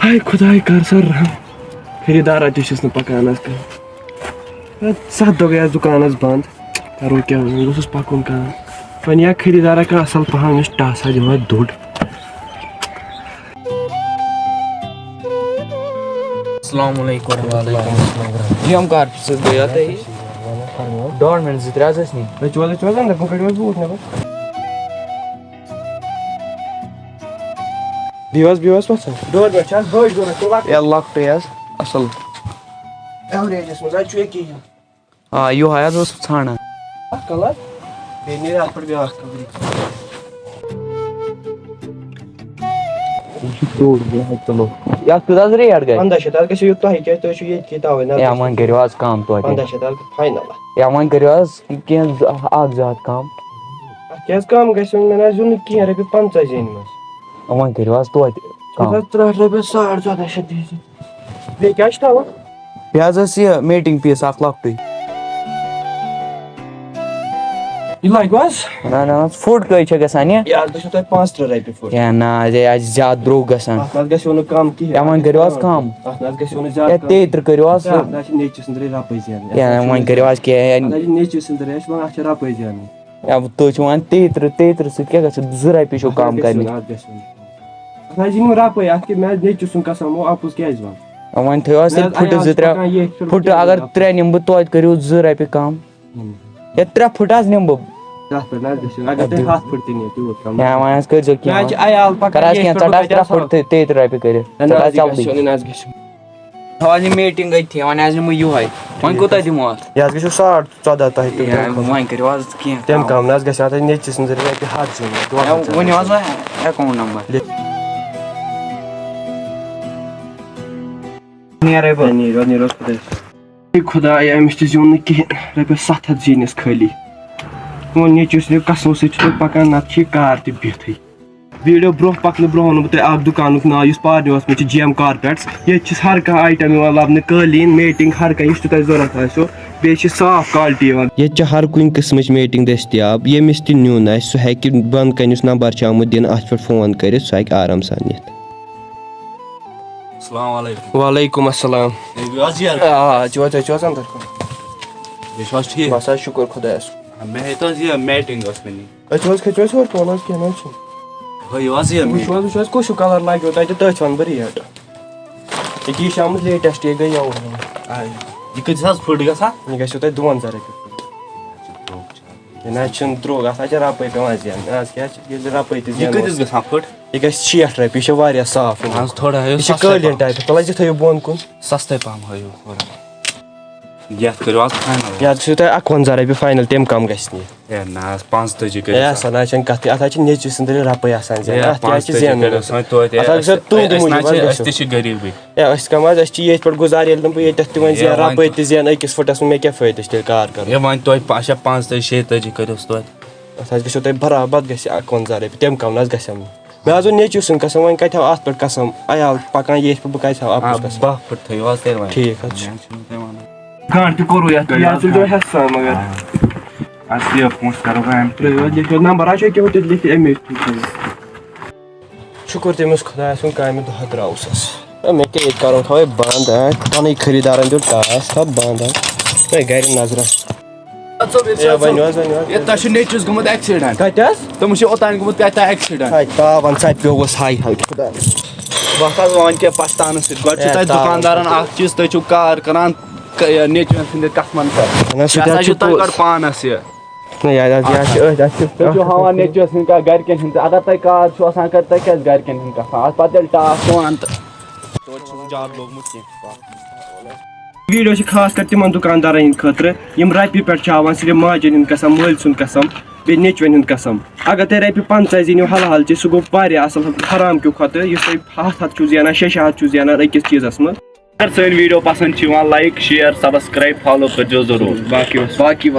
ہائے خداے کر سا رحم خریدار تہِ چھُس نہٕ پکان حظ کانٛہہ 7 دۄہ گٔے اَسہِ دُکان حظ بنٛد کرو کیٛاہ وۄنۍ گوٚژھُس پکُن کانٛہہ وۄنۍ یا خریدارا کانٛہہ اَصٕل پہم یُس ٹاسا دِوان دوٚر السلام علیکم جی ہم کر گیا تھے 2 منٹ 2 3 ٲسۍ نی تُہۍ چھِو حظ انٛدر کُن کٔڑِو حظ بوٗٹھ نٮ۪بر بِہِو حظ پَژھن 2 مِنٹ چھِ حظ بٔڑۍ ضوٚرَتھ اے لۄکٹُے حظ اَصٕل ایوریجَس منٛز حظ چھُ ییٚکیٛاہ یہِ آ یِہوے حظ اوس ژھانڈان اکھ کلر بیٚیہِ نیرِ اَتھ پٮ۪ٹھ بیٛاکھ کلر یَتھ کۭژ حظ ریٹ گٔے 1500 حظ گژھِ یہِ تۄہہِ کیٛازِ تُہۍ چھِو ییٚتکی تَوَے نہ اے وۄنۍ کٔرِو حظ کم توتہِ 1500 حظ فاینل اے وۄنۍ کٔرِو حظ کینٛہہ 1 زٕ ہَتھ کم اَتھ کیٛاہ حظ کم گژھِ وۄنۍ مےٚ نہ حظ زیوٗن نہٕ کینٛہہ رۄپیہِ 50 زینہِ منٛز وۄنۍ کٔرِو حظ توتہِ کم 3 رۄپیہِ 1400 دیٖزِ بیٚیہِ کیٛاہ چھِ تھاوُن بیٚیہِ حظ ٲس یہِ میٹِنٛگ پیٖس اکھ لۄکٹُے یہِ لگوٕ حظ نہ فُٹ کٔہۍ چھِ گژھان یہِ حظ گژھِوٕ تۄہہِ 35 رۄپیہِ فُٹ ہے نہ حظ یہِ آسہِ زیادٕ درٛوگ گژھان اَتھ نہ حظ گژھِوٕ نہٕ کم کِہیٖنۍ اے وۄنۍ کٔرِو حظ کم اَتھ نہ حظ گژھِوٕ نہٕ اے زیادٕ 33 کٔرِو حظ اَتھ نہ حظ چھِ نیٚچوِس أنٛدرٕے رۄپَے زینٕنۍ اے وۄنۍ کٔرِو حظ کینٛہہ اَتھ حظ چھِ نیٚچوِس أنٛدرٕے اَسہِ وَنان اَتھ چھِ رۄپَے زینٕنۍ تُہۍ چھِو وَنان 33 سۭتۍ کیٛاہ گژھِ 2 رۄپیہِ چھُو کم کَرنہِ اَتھ گژھِوٕ نہٕ اَتھ حظ یی نہٕ رۄپَے اَتھ کیٛاہ مےٚ حظ نیٚچوِ سُنٛد قسم ہو اَپُز کیٛازِ وَنہٕ وۄنۍ تھٲیِو حظ تیٚلہِ پھٕٹہٕ 2 3 پھٕٹہٕ اگر 3 نِمہٕ بہٕ توتہِ کٔرِو 2 رۄپیہِ کم ہے 3 پھٕٹہٕ حظ نِمہٕ بہٕ تَتھ پٮ۪ٹھ نہ حظ گژھِوٕ اگر تُہۍ 100 پھٕٹہٕ تہِ نِیِو تیوٗت کم ہے وۄنۍ حظ کٔرۍزیو مےٚ حظ چھِ کینٛہہ عیال کر پَکان حظ کینٛہہ ژَٹ حظ 3 پھٕٹہٕ 33 رۄپیہِ کٔرِتھ ژَٹ حظ جلدی نہ حظ گژھِوٕ تھاو حظ یہِ میٹِنٛگ أتھی وۄنۍ حظ نِمہٕ یِہوے وۄنۍ کوٗتاہ دِمو اَتھ یہِ حظ گژھِوٕ 14.5 تۄہہِ وۄنۍ کٔرِو حظ کینٛہہ تَمہِ کم نہ حظ گژھِ اَتھ نیٚچوِس أنٛدرٕے رۄپیہِ 100 زینٕنۍ ؤنِو حظ وۄنۍ اٮ۪کاوُنٛٹ نمبر نیرَے بہٕ نیٖرِو حظ خۄدایا أمِس تہِ زیوٗن نہٕ کِہیٖنۍ رۄپیَس 700 زیٖنِس خٲلی وۄنۍ نیٚچوِس نِیِو قسمو سۭتۍ چھُ تُہۍ پکان نتہٕ چھِ یہِ کار تہِ بِہتھٕے ویٖڈیو برونٛہہ پکنہٕ برونٛہہ وَنو بہٕ تۄہہِ اکھ دُکانُک ناو یُس پارنِوَس منٛز چھِ جی ایم کارپیٹس ییٚتہِ چھِ ہر کانٛہہ آیٹم یِوان لبنہٕ قٲلیٖن میٹِنٛگ ہر کانٛہہ یُس تہِ تۄہہِ ضوٚرتھ آسیو بیٚیہِ چھِ صاف کالٹی یِوان ییٚتہِ چھِ ہر کُنہِ قٕسمٕچ میٹِنٛگ دٔستیاب ییٚمِس تہِ نیُن آسہِ سُہ ہیٚکہِ بۄنہٕ کَنہِ یُس نمبر چھُ آمُت دِنہٕ اَتھ پٮ۪ٹھ فون کٔرِتھ سُہ ہیٚکہِ آرام سان نِتھ وعلیکُم السلام آ تُہۍ چھِو حظ انٛدر کُن بس حظ شُکر خۄدایَس کُن أسۍ چھِو حظ کھٔژِو حظ ہیوٚر کُن حظ کینٛہہ نہ حظ چھُنہٕ وٕچھو حظ کُس ہیوٗ کلر لگیو تَتہِ تٔتھۍ وَنہٕ بہٕ ریٹ ییٚکیٛاہ یہِ چھِ آمُت لیٹیسٹ یہِ گٔے یَوٕ یہِ گژھِوٕ تۄہہِ 52 رۄپیہِ یہِ نہ حظ چھُنہٕ درٛوگ اَتھ حظ چھِ رۄپَے پٮ۪وان زینٕنۍ آز کیٛاہ چھِ ییٚلہِ رۄپَے تہِ زینو یہِ گژھِ 60 رۄپیہِ یہِ چھِ واریاہ صاف یہِ چھِ قٲلیٖن ٹایپَس تَلہٕ حظ یہِ تھٲیِو بۄن کُن سَستَے پَہَم ہٲیِو یَتھ گژھِوٕ تۄہہِ 51 رۄپیہِ فاینل تَمہِ کم گژھِ نہٕ یہِ ہے سۄ نہ حظ چھَنہٕ کَتھٕے اَتھ حظ چھِ نیٚچوِس أنٛدرٕے رۄپَے آسان زینٕنۍ اَتھ کیٛاہ چھِ زینُن أسۍ کَم حظ أسۍ چھِ ییٚتھۍ پٮ۪ٹھ گُزارٕ ییٚلہِ نہٕ بہٕ ییٚتٮ۪تھ تہِ وۄنۍ زینہٕ رۄپَے تہِ زینہٕ أکِس فٕٹَس منٛز مےٚ کیٛاہ فٲیدٕ چھِ تیٚلہِ کار کَرُن اَتھ حظ گژھِوٕ تۄہہِ برابر گژھِ 51 رۄپیہِ تَمہِ کم نہ حظ گژھٮ۪م نہٕ مےٚ حظ اوٚن نیٚچوِ سُنٛد قسم وۄنۍ کَتہِ ہاو اَتھ پٮ۪ٹھ قسم عیال پَکان ییٚتھۍ پٮ۪ٹھ بہٕ کَتہِ ہاو اَپُز قسم ٹھیٖک حظ چھُ گنٛٹہٕ تہِ کوٚرُو یَتھ یہِ حظ تُلۍزیو ہٮ۪تھ سان مگر نمبر حظ چھُ ییٚکیٛاہ ہُہ تہِ لیکھِتھ اَمے شُکُر تٔمِس خۄدایَس کُن کامہِ دۄہ درٛاوُس حظ مےٚ کیٛاہ ییٚتہِ کَرُن تھاوَے بنٛد پَنٕنۍ خٔریٖدارَن دیُت ٹاس تھاو بنٛد ہے گرِ نظرا ؤنِو حظ تۄہہِ چھُ نیٚچوِس گوٚمُت اٮ۪کسِڈنٛٹ کَتہِ حظ تٔمِس چھُ اوٚتانۍ گوٚمُت کَتہِ اٮ۪کسِڈنٛٹ تاوَن ژَپہِ پیوٚوُس ہاے ہاے خۄدایا وَتھ حظ وۄنۍ کیٛاہ پَشتاونہٕ سۭتۍ گۄڈٕ چھُ تۄہہِ دُکاندارَن اکھ چیٖز تُہۍ چھِو کار کران نیٚچوٮ۪ن سٕنٛدِ قسمَن پٮ۪ٹھ یہِ ہسا چھُ تۄہہِ گۄڈٕ پانَس یہِ تُہۍ چھِو ہاوان نیٚچوِس ہٕنٛدۍ کَتھ گرِکٮ۪ن ہٕنٛدۍ تہِ اگر تۄہہِ کار چھُو آسان کَتہِ تۄہہِ کیٛازِ گرِکٮ۪ن ہٕنٛدۍ کَتھ اَتھ پَتہٕ ییٚلہِ ٹاس پٮ۪وان تہٕ تویتہِ چھُنہٕ زیادٕ لوٚگمُت کیٚنٛہہ ویٖڈیو چھِ خاص کر تِمن دُکاندارن ہٕنٛدِ خٲطرٕ یِم رۄپیہِ پٮ۪ٹھ چھِ ہاوان صرف ماجٮ۪ن ہُنٛد قسم مٲلۍ سُنٛد قسم بیٚیہِ نیٚچوٮ۪ن ہُنٛد قسم اگر تۄہہِ رۄپیہِ 50 زیٖنِو حلال چہِ سُہ گوٚو واریاہ اَصٕل حرام کیو کھۄتہٕ یُس تۄہہِ 100 چھُو زینان 600 چھُو زینان أکِس چیٖزس منٛز اگر سٲنۍ ویٖڈیو پسنٛد چھِ یِوان لایک شِیر سبسکرایب فالو کٔرۍزیو ضروٗر باقٕے